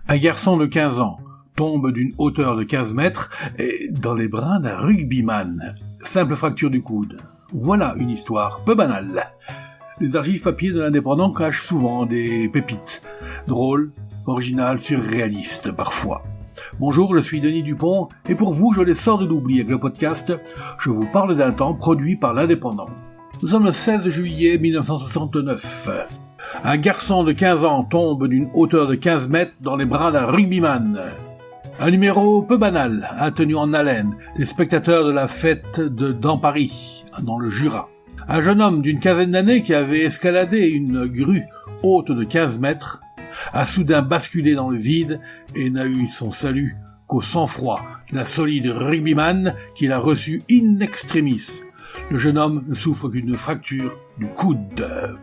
Un garçon de 15 ans tombe d'une hauteur de 15 mètres dans les bras d'un rugbyman. Simple fracture du coude. Voilà une histoire peu banale. Les archives papier de l'Indépendant cachent souvent des pépites. Drôles, originales, surréalistes parfois. Bonjour, je suis Denis Dupont et pour vous, je les sors de l'oubli avec le podcast Je vous parle d'un temps produit par l'Indépendant. Nous sommes le 16 juillet 1969. Un garçon de 15 ans tombe d'une hauteur de 15 mètres dans les bras d'un rugbyman. Un numéro peu banal a tenu en haleine les spectateurs de la fête dans Paris, dans le Jura. Un jeune homme d'une quinzaine d'années qui avait escaladé une grue haute de 15 mètres a soudain basculé dans le vide et n'a eu son salut qu'au sang-froid d'un solide rugbyman qu'il a reçu in extremis. Le jeune homme ne souffre qu'une fracture du coude.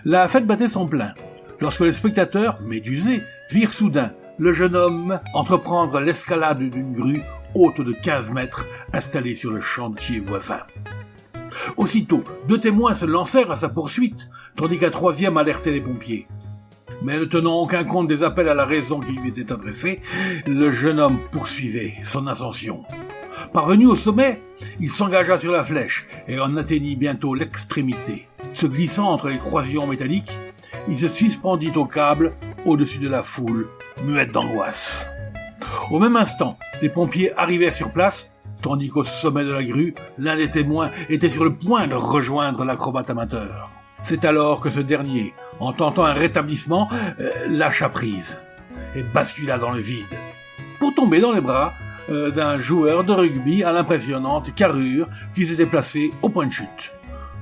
La fête battait son plein, lorsque les spectateurs, médusés, virent soudain le jeune homme entreprendre l'escalade d'une grue haute de 15 mètres installée sur le chantier voisin. Aussitôt, 2 témoins se lancèrent à sa poursuite, tandis qu'un 3e alertait les pompiers. Mais ne tenant aucun compte des appels à la raison qui lui étaient adressés, le jeune homme poursuivait son ascension. Parvenu au sommet, il s'engagea sur la flèche et en atteignit bientôt l'extrémité. Se glissant entre les croisillons métalliques, il se suspendit au câble au-dessus de la foule, muette d'angoisse. Au même instant, les pompiers arrivaient sur place, tandis qu'au sommet de la grue, l'un des témoins était sur le point de rejoindre l'acrobate amateur. C'est alors que ce dernier, en tentant un rétablissement, lâcha prise et bascula dans le vide, pour tomber dans les bras d'un joueur de rugby à l'impressionnante carrure qui s'était placé au point de chute.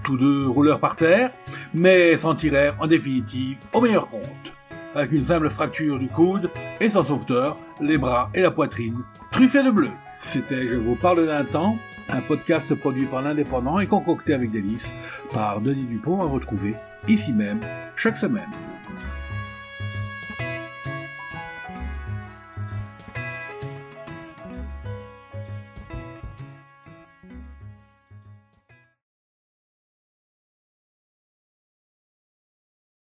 Tous deux roulèrent par terre, mais s'en tirèrent en définitive au meilleur compte, avec une simple fracture du coude et son sauveteur, les bras et la poitrine truffés de bleu. C'était Je vous parle d'un temps, un podcast produit par l'Indépendant et concocté avec délice par Denis Dupont, à retrouver ici même chaque semaine.